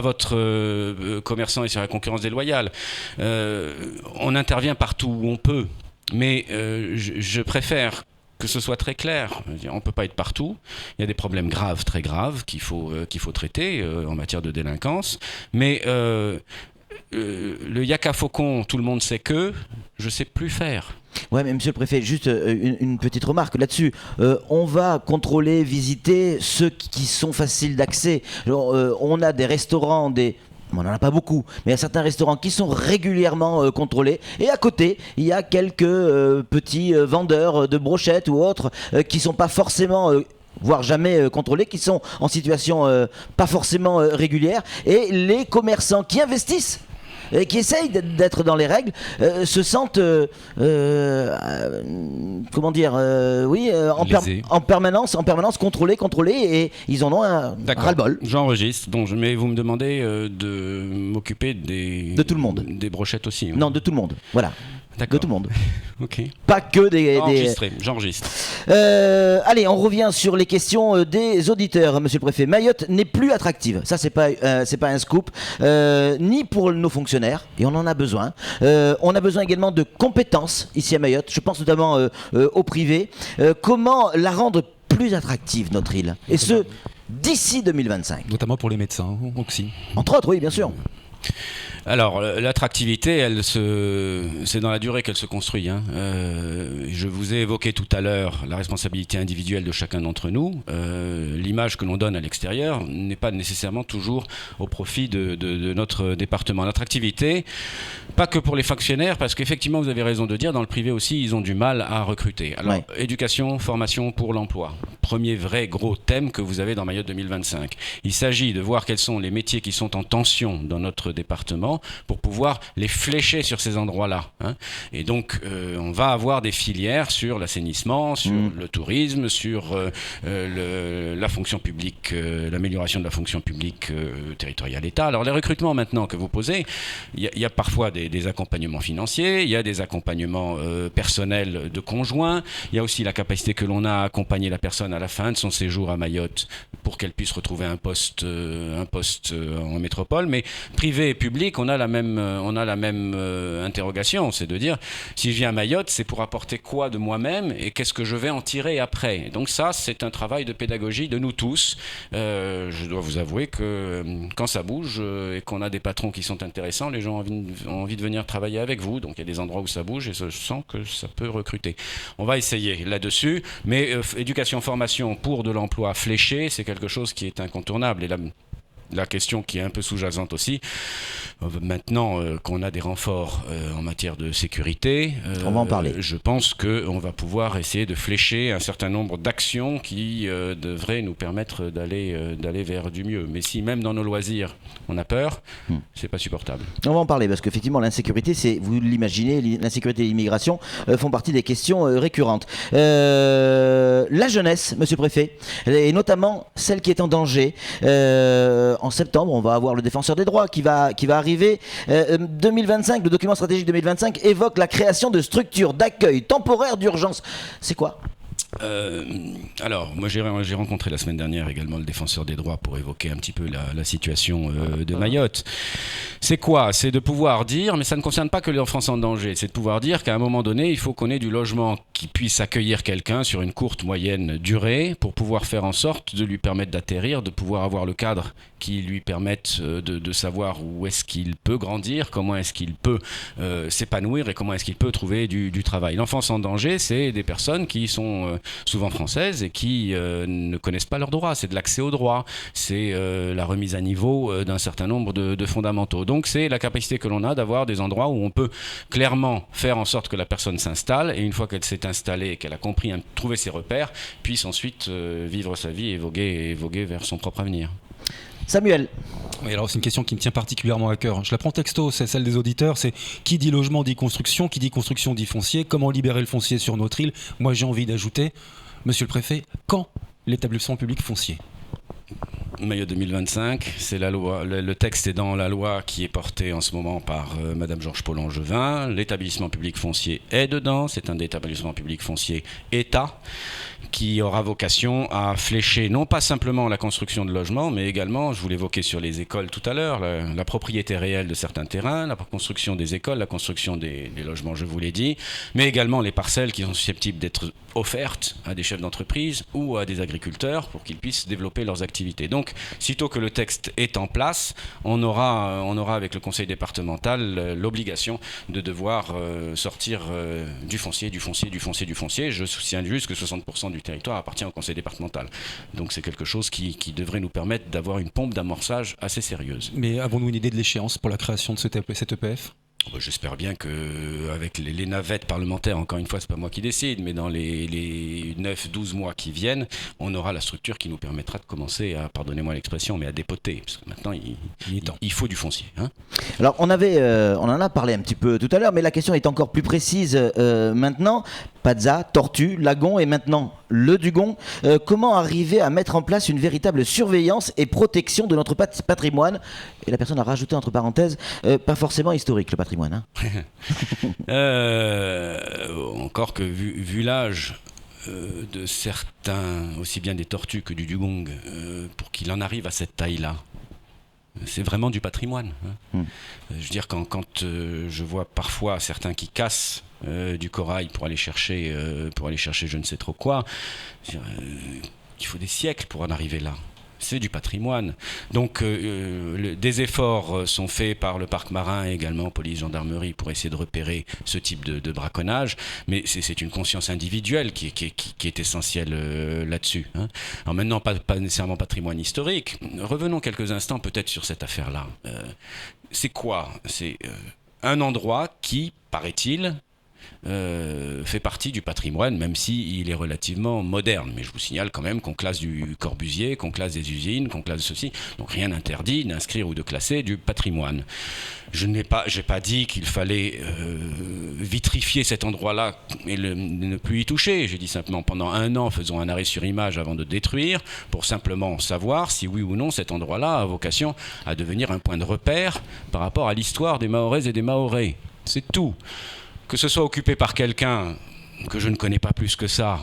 votre commerçant et sur la concurrence déloyale. On intervient partout où on peut, mais je préfère que ce soit très clair. On ne peut pas être partout. Il y a des problèmes graves, très graves, qu'il faut traiter en matière de délinquance. Mais le yaka faucon, tout le monde sait que, je sais plus faire. Ouais, mais monsieur le préfet, juste une petite remarque là-dessus. On va contrôler, visiter ceux qui sont faciles d'accès. On a des restaurants, on n'en a pas beaucoup, mais il y a certains restaurants qui sont régulièrement contrôlés. Et à côté, il y a quelques petits vendeurs de brochettes ou autres qui ne sont pas forcément... voire jamais contrôlés, qui sont en situation pas forcément régulière. Et les commerçants qui investissent, qui essayent d'être dans les règles, se sentent, en permanence contrôlés, et ils en ont un ras-le-bol. J'enregistre. Mais vous me demandez de m'occuper de tout le monde, des brochettes aussi. Non, de tout le monde. Voilà. D'accord. De tout le monde. Ok. Pas que des... J'enregistre. Allez, on revient sur les questions des auditeurs, monsieur le préfet. Mayotte n'est plus attractive. Ça, c'est pas un scoop. Ni pour nos fonctionnaires, et on en a besoin. On a besoin également de compétences ici à Mayotte. Je pense notamment au privé. Comment la rendre plus attractive, notre île? Et ce, d'ici 2025. Notamment pour les médecins aussi. Entre autres, oui, bien sûr. Alors, l'attractivité, c'est dans la durée qu'elle se construit. Je vous ai évoqué tout à l'heure la responsabilité individuelle de chacun d'entre nous. L'image que l'on donne à l'extérieur n'est pas nécessairement toujours au profit de notre département. L'attractivité, pas que pour les fonctionnaires, parce qu'effectivement, vous avez raison de dire, dans le privé aussi, ils ont du mal à recruter. Alors, éducation, formation pour l'emploi. Premier vrai gros thème que vous avez dans Mayotte 2025. Il s'agit de voir quels sont les métiers qui sont en tension dans notre département pour pouvoir les flécher sur ces endroits-là. Et donc, on va avoir des filières sur l'assainissement, sur le tourisme, sur la fonction publique, l'amélioration de la fonction publique territoriale État. Alors, les recrutements maintenant que vous posez, il y a parfois des accompagnements financiers, il y a des accompagnements personnels de conjoints, il y a aussi la capacité que l'on a à accompagner la personne à la fin de son séjour à Mayotte pour qu'elle puisse retrouver un poste en métropole. Mais privé et public, on a la même interrogation, c'est de dire, si je viens à Mayotte, c'est pour apporter quoi de moi-même et qu'est-ce que je vais en tirer après. Donc ça, c'est un travail de pédagogie de nous tous. Je dois vous avouer que quand ça bouge et qu'on a des patrons qui sont intéressants, les gens ont envie de venir travailler avec vous. Donc il y a des endroits où ça bouge et je sens que ça peut recruter. On va essayer là-dessus, mais éducation, formation pour de l'emploi fléché, c'est quelque chose qui est incontournable. Et la question qui est un peu sous-jacente aussi, maintenant qu'on a des renforts en matière de sécurité, on va en parler. Je pense qu'on va pouvoir essayer de flécher un certain nombre d'actions qui devraient nous permettre d'aller vers du mieux. Mais si même dans nos loisirs, on a peur, c'est pas supportable. On va en parler parce qu'effectivement l'insécurité, vous l'imaginez, l'insécurité et l'immigration font partie des questions récurrentes. La jeunesse, monsieur le préfet, et notamment celle qui est en danger. En septembre, on va avoir le défenseur des droits qui va arriver. 2025, le document stratégique 2025 évoque la création de structures d'accueil temporaire d'urgence. C'est quoi ? Alors, moi j'ai rencontré la semaine dernière également le défenseur des droits pour évoquer un petit peu la situation de Mayotte. C'est quoi ? C'est de pouvoir dire, mais ça ne concerne pas que les Français en danger, c'est de pouvoir dire qu'à un moment donné, il faut qu'on ait du logement qui puisse accueillir quelqu'un sur une courte, moyenne durée pour pouvoir faire en sorte de lui permettre d'atterrir, de pouvoir avoir le cadre qui lui permette de savoir où est-ce qu'il peut grandir, comment est-ce qu'il peut s'épanouir et comment est-ce qu'il peut trouver du travail. L'enfance en danger, c'est des personnes qui sont souvent françaises et qui ne connaissent pas leurs droits. C'est de l'accès aux droits, c'est la remise à niveau d'un certain nombre de fondamentaux. Donc c'est la capacité que l'on a d'avoir des endroits où on peut clairement faire en sorte que la personne s'installe et une fois qu'elle s'est installée et qu'elle a compris, trouver ses repères, puisse ensuite vivre sa vie et voguer vers son propre avenir. Samuel. Oui, alors c'est une question qui me tient particulièrement à cœur. Je la prends texto, c'est celle des auditeurs, c'est qui dit logement dit construction, qui dit construction dit foncier, comment libérer le foncier sur notre île. Moi j'ai envie d'ajouter, monsieur le préfet, quand l'établissement public foncier ? Mayotte 2025, c'est la loi. Le texte est dans la loi qui est portée en ce moment par Madame Georges Paul-Angevin. L'établissement public foncier est dedans. C'est un établissement public foncier État qui aura vocation à flécher non pas simplement la construction de logements, mais également, je vous l'évoquais sur les écoles tout à l'heure, la propriété réelle de certains terrains, la construction des écoles, la construction des logements, je vous l'ai dit, mais également les parcelles qui sont susceptibles d'être offertes à des chefs d'entreprise ou à des agriculteurs pour qu'ils puissent développer leurs activités. Donc, donc, sitôt que le texte est en place, on aura avec le conseil départemental l'obligation de devoir sortir du foncier. Je soutiens juste que 60% du territoire appartient au conseil départemental. Donc c'est quelque chose qui devrait nous permettre d'avoir une pompe d'amorçage assez sérieuse. Mais avons-nous une idée de l'échéance pour la création de cet EPF ? J'espère bien qu'avec les navettes parlementaires, encore une fois, c'est pas moi qui décide, mais dans les 9-12 mois qui viennent, on aura la structure qui nous permettra de commencer à, pardonnez-moi l'expression, mais à dépoter. Parce que maintenant, il faut du foncier. Hein. Alors, on en a parlé un petit peu tout à l'heure, mais la question est encore plus précise maintenant. Padza, Tortue, Lagon et maintenant le Dugong. Comment arriver à mettre en place une véritable surveillance et protection de notre patrimoine ? Et la personne a rajouté entre parenthèses, pas forcément historique le patrimoine. Hein. Encore que vu l'âge de certains, aussi bien des tortues que du dugong, pour qu'il en arrive à cette taille-là, c'est vraiment du patrimoine. Hein. Je veux dire, quand je vois parfois certains qui cassent du corail pour aller chercher je ne sais trop quoi, il faut des siècles pour en arriver là. C'est du patrimoine. Donc des efforts sont faits par le parc marin et également police, gendarmerie pour essayer de repérer ce type de braconnage, mais c'est une conscience individuelle qui est essentielle là-dessus. Hein. Alors maintenant, pas nécessairement patrimoine historique. Revenons quelques instants peut-être sur cette affaire-là. C'est quoi ? C'est un endroit qui, paraît-il, fait partie du patrimoine, même s'il est relativement moderne. Mais je vous signale quand même qu'on classe du Corbusier, qu'on classe des usines, qu'on classe ceci. Donc rien n'interdit d'inscrire ou de classer du patrimoine. J'ai pas dit qu'il fallait vitrifier cet endroit-là et ne plus y toucher. J'ai dit simplement pendant 1 an, faisons un arrêt sur image avant de détruire, pour simplement savoir si oui ou non cet endroit-là a vocation à devenir un point de repère par rapport à l'histoire des Mahoraises et des Mahorais. C'est tout. Que ce soit occupé par quelqu'un que je ne connais pas plus que ça,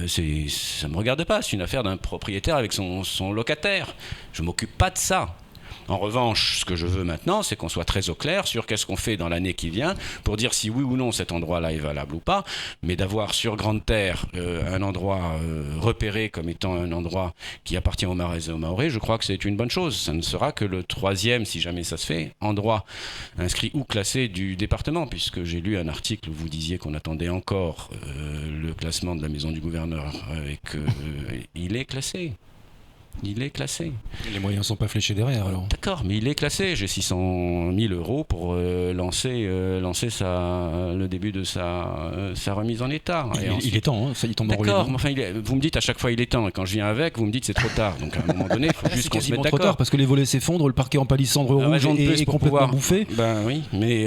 ça ne me regarde pas. C'est une affaire d'un propriétaire avec son locataire. Je ne m'occupe pas de ça. En revanche, ce que je veux maintenant, c'est qu'on soit très au clair sur qu'est-ce qu'on fait dans l'année qui vient pour dire si oui ou non cet endroit-là est valable ou pas, mais d'avoir sur Grande Terre un endroit repéré comme étant un endroit qui appartient aux Mahoraises et aux Mahorais, je crois que c'est une bonne chose. Ça ne sera que le 3e, si jamais ça se fait, endroit inscrit ou classé du département, puisque j'ai lu un article où vous disiez qu'on attendait encore le classement de la maison du gouverneur et qu'il est classé. Il est classé. Les moyens ne sont pas fléchés derrière alors. D'accord, mais il est classé. J'ai 600 000 € pour lancer le début de sa remise en état. Il est temps, hein, ça, il tombe en relais. D'accord, mais enfin, vous me dites à chaque fois il est temps, et quand je viens avec, vous me dites c'est trop tard. Donc à un moment donné, il faut juste qu'on se mette d'accord. Trop tard parce que les volets s'effondrent, le parquet en palissandre rouge est complètement bouffé. Ben oui, mais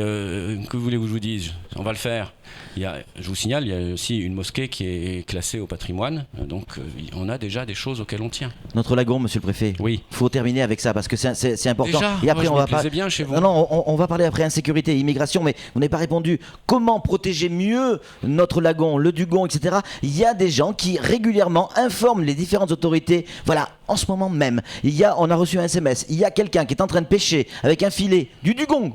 que voulez-vous que je vous dise ? On va le faire. Je vous signale, il y a aussi une mosquée qui est classée au patrimoine, donc on a déjà des choses auxquelles on tient. Notre lagon, monsieur le préfet. Oui. Il faut terminer avec ça parce que c'est important. Déjà, et après, on va parler bien chez vous. Non, on va parler après insécurité, immigration, mais vous n'avez pas répondu. Comment protéger mieux notre lagon, le Dugong, etc. Il y a des gens qui régulièrement informent les différentes autorités. Voilà, en ce moment même, on a reçu un SMS. Il y a quelqu'un qui est en train de pêcher avec un filet du Dugong.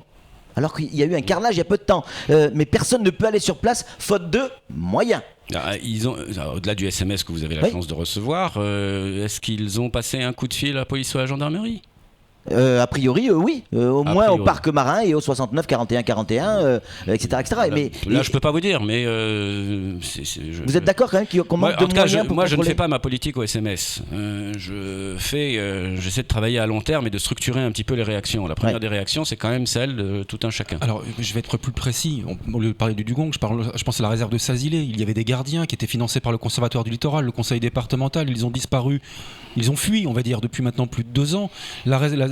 Alors qu'il y a eu un carnage il y a peu de temps. Mais personne ne peut aller sur place, faute de moyens. Au-delà du SMS que vous avez la chance de recevoir, est-ce qu'ils ont passé un coup de fil à la police ou à la gendarmerie ? A priori, oui. Au moins au parc marin et au 69 41 41, etc. Mais là, je peux pas vous dire, mais vous êtes d'accord quand même qu'on manque de moyens pour moi, contrôler. je ne fais pas ma politique au SMS. J'essaie de travailler à long terme et de structurer un petit peu les réactions. La première des réactions, c'est quand même celle de tout un chacun. Alors, je vais être plus précis. Au lieu de parler du Dugong, je pense à la réserve de Sazilé. Il y avait des gardiens qui étaient financés par le Conservatoire du Littoral, le Conseil départemental. Ils ont disparu. Ils ont fui, on va dire, depuis maintenant plus de 2 ans.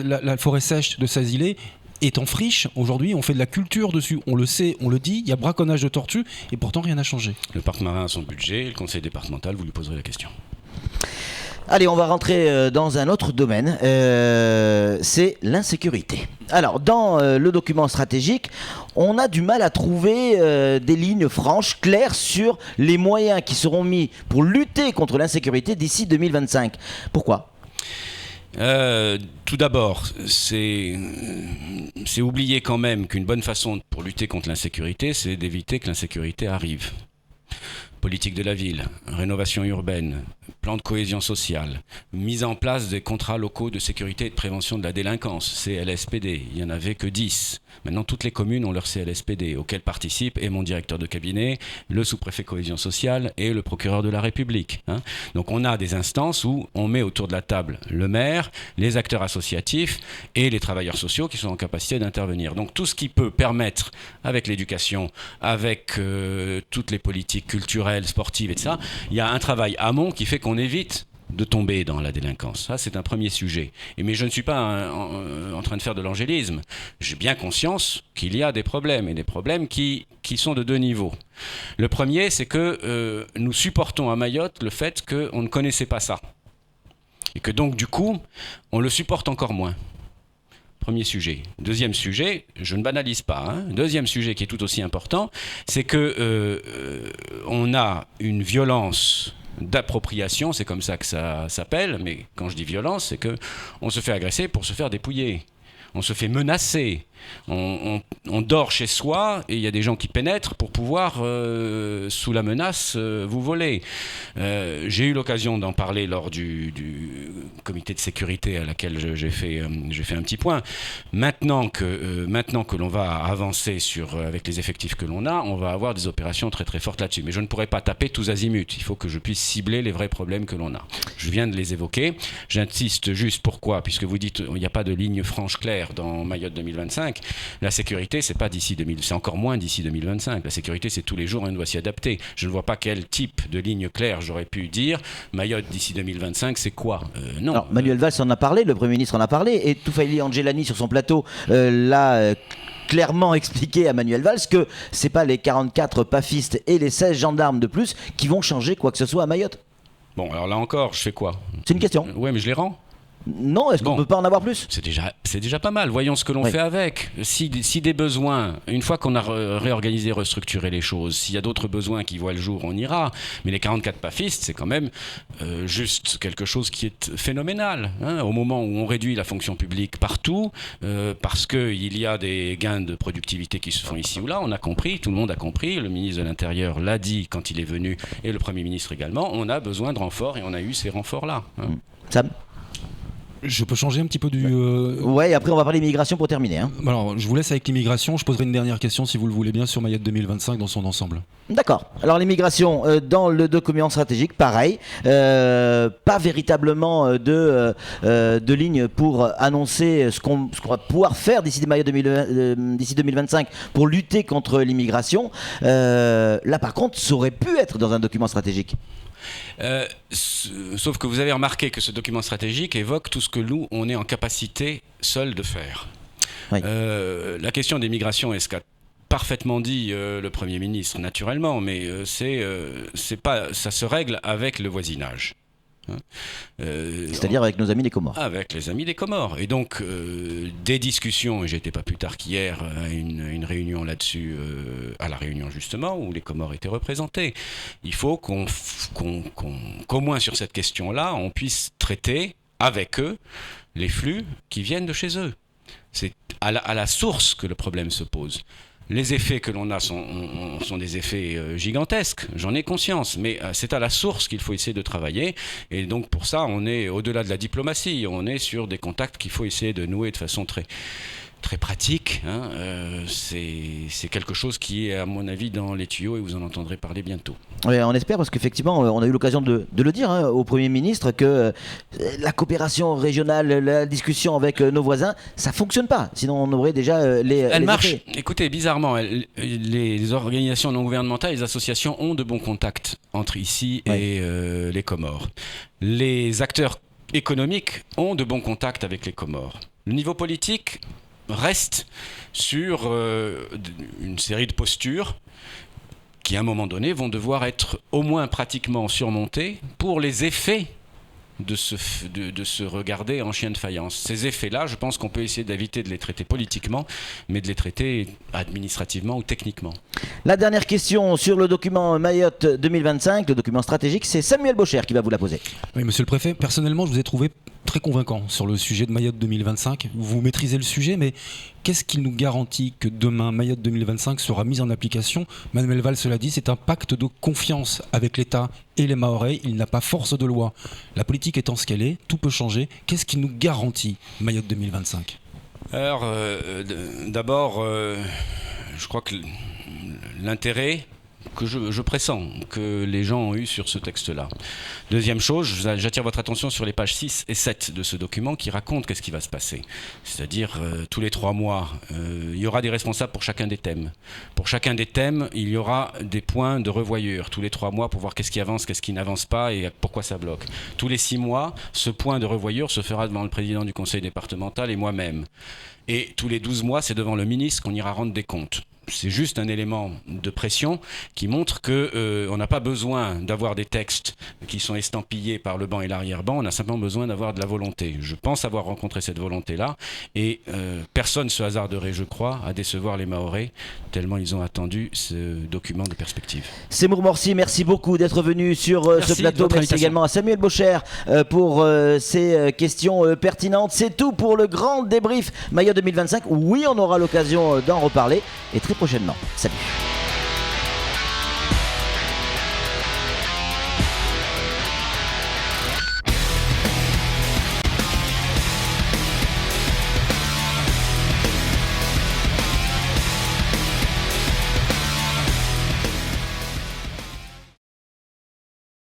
La forêt sèche de Sazilé est en friche. Aujourd'hui, on fait de la culture dessus. On le sait, on le dit. Il y a braconnage de tortues et pourtant rien n'a changé. Le parc marin a son budget. Le conseil départemental, vous lui poserez la question. Allez, on va rentrer dans un autre domaine, c'est l'insécurité. Alors, dans le document stratégique, on a du mal à trouver des lignes franches, claires sur les moyens qui seront mis pour lutter contre l'insécurité d'ici 2025. Pourquoi ? Tout d'abord, c'est oublier quand même qu'une bonne façon pour lutter contre l'insécurité, c'est d'éviter que l'insécurité arrive. politique de la ville, rénovation urbaine, plan de cohésion sociale, mise en place des contrats locaux de sécurité et de prévention de la délinquance, CLSPD, il n'y en avait que 10. Maintenant, toutes les communes ont leur CLSPD, auquel participent et mon directeur de cabinet, le sous-préfet cohésion sociale et le procureur de la République. Donc on a des instances où on met autour de la table le maire, les acteurs associatifs et les travailleurs sociaux qui sont en capacité d'intervenir. Donc tout ce qui peut permettre, avec l'éducation, avec toutes les politiques culturelles, sportives et tout ça, il y a un travail amont qui fait qu'on évite de tomber dans la délinquance. Ça, c'est un premier sujet. Mais je ne suis pas en train de faire de l'angélisme. J'ai bien conscience qu'il y a des problèmes, et des problèmes qui sont de deux niveaux. Le premier, c'est que nous supportons à Mayotte le fait qu'on ne connaissait pas ça. Et que donc, du coup, on le supporte encore moins. Premier sujet. Deuxième sujet, je ne banalise pas. Deuxième sujet qui est tout aussi important, c'est que on a une violence d'appropriation, c'est comme ça que ça s'appelle, mais quand je dis violence, c'est qu'on se fait agresser pour se faire dépouiller. On se fait menacer. On dort chez soi et il y a des gens qui pénètrent pour pouvoir, sous la menace, vous voler. J'ai eu l'occasion d'en parler lors du comité de sécurité à laquelle j'ai fait un petit point. Maintenant que l'on va avancer avec les effectifs que l'on a, on va avoir des opérations très très fortes là-dessus. Mais je ne pourrais pas taper tous azimuts. Il faut que je puisse cibler les vrais problèmes que l'on a. Je viens de les évoquer. J'insiste juste pourquoi, puisque vous dites qu'il n'y a pas de ligne franche claire dans Mayotte 2025. La sécurité, c'est encore moins d'ici 2025. La sécurité, c'est tous les jours, on doit s'y adapter. Je ne vois pas quel type de ligne claire j'aurais pu dire. Mayotte d'ici 2025, c'est quoi Non. Alors, Manuel Valls en a parlé, le Premier ministre en a parlé, et Toufaili Angelani sur son plateau l'a clairement expliqué à Manuel Valls que c'est pas les 44 pafistes et les 16 gendarmes de plus qui vont changer quoi que ce soit à Mayotte. Bon, alors là encore, je fais quoi? C'est une question. Ouais, mais je les rends. Non, est-ce qu'on ne peut pas en avoir plus? C'est déjà pas mal. Voyons ce que l'on fait avec. Si des besoins, une fois qu'on a réorganisé, restructuré les choses, s'il y a d'autres besoins qui voient le jour, on ira. Mais les 44 pafistes, c'est quand même juste quelque chose qui est phénoménal. Au moment où on réduit la fonction publique partout, parce qu'il y a des gains de productivité qui se font ici ou là, on a compris, tout le monde a compris, le ministre de l'Intérieur l'a dit quand il est venu, et le Premier ministre également, on a besoin de renforts et on a eu ces renforts-là. Sam ? Je peux changer un petit peu du... Ouais, et après on va parler immigration pour terminer. Alors, je vous laisse avec l'immigration. Je poserai une dernière question, si vous le voulez bien, sur Mayotte 2025 dans son ensemble. D'accord. Alors l'immigration, dans le document stratégique, pareil. Pas véritablement de ligne pour annoncer ce qu'on va pouvoir faire d'ici 2025 pour lutter contre l'immigration. Là par contre, ça aurait pu être dans un document stratégique. Sauf que vous avez remarqué que ce document stratégique évoque tout ce que nous, on est en capacité seul de faire. Oui. La question des migrations est ce qu'a parfaitement dit le Premier ministre, naturellement, mais c'est pas, ça se règle avec le voisinage. C'est-à-dire avec nos amis des Comores. Avec les amis des Comores. Et donc, des discussions, et j'étais pas plus tard qu'hier à une réunion là-dessus, à la Réunion justement, où les Comores étaient représentés. Il faut qu'au moins sur cette question-là, on puisse traiter avec eux les flux qui viennent de chez eux. C'est à la source que le problème se pose. Les effets que l'on a sont des effets gigantesques, j'en ai conscience, mais c'est à la source qu'il faut essayer de travailler. Et donc pour ça, on est au-delà de la diplomatie, on est sur des contacts qu'il faut essayer de nouer de façon très pratique. C'est quelque chose qui est, à mon avis, dans les tuyaux et vous en entendrez parler bientôt. Oui, on espère, parce qu'effectivement, on a eu l'occasion de le dire au Premier ministre que la coopération régionale, la discussion avec nos voisins, ça ne fonctionne pas. Sinon, on aurait déjà Elle marche. effets. Écoutez, bizarrement, les organisations non gouvernementales, les associations ont de bons contacts entre ici et les Comores. Les acteurs économiques ont de bons contacts avec les Comores. Le niveau politique reste sur une série de postures qui, à un moment donné, vont devoir être au moins pratiquement surmontées pour les effets de se regarder en chien de faïence. Ces effets-là, je pense qu'on peut essayer d'éviter de les traiter politiquement, mais de les traiter administrativement ou techniquement. La dernière question sur le document Mayotte 2025, le document stratégique, c'est Samuel Bocher qui va vous la poser. Oui, monsieur le préfet, personnellement, je vous ai trouvé très convaincant sur le sujet de Mayotte 2025. Vous maîtrisez le sujet, mais qu'est-ce qui nous garantit que demain, Mayotte 2025 sera mise en application? Manuel Valls l'a dit, c'est un pacte de confiance avec l'État et les Mahorais. Il n'a pas force de loi. La politique étant ce qu'elle est, tout peut changer. Qu'est-ce qui nous garantit Mayotte 2025? Alors, d'abord, je crois que l'intérêt que je pressens que les gens ont eu sur ce texte-là. Deuxième chose, j'attire votre attention sur les pages 6 et 7 de ce document qui racontent qu'est-ce qui va se passer. C'est-à-dire, tous les 3 mois, il y aura des responsables pour chacun des thèmes. Pour chacun des thèmes, il y aura des points de revoyure tous les 3 mois pour voir qu'est-ce qui avance, qu'est-ce qui n'avance pas et pourquoi ça bloque. Tous les 6 mois, ce point de revoyure se fera devant le président du conseil départemental et moi-même. Et tous les 12 mois, c'est devant le ministre qu'on ira rendre des comptes. C'est juste un élément de pression qui montre qu'on n'a pas besoin d'avoir des textes qui sont estampillés par le banc et l'arrière-banc, on a simplement besoin d'avoir de la volonté. Je pense avoir rencontré cette volonté-là et personne ne se hasarderait, je crois, à décevoir les Mahorais, tellement ils ont attendu ce document de perspective. Seymour Morcy, merci beaucoup d'être venu sur ce plateau. Merci également à Samuel Bocher pour ces questions pertinentes. C'est tout pour le grand débrief Mayotte 2025. Oui, on aura l'occasion d'en reparler et très prochainement. Salut.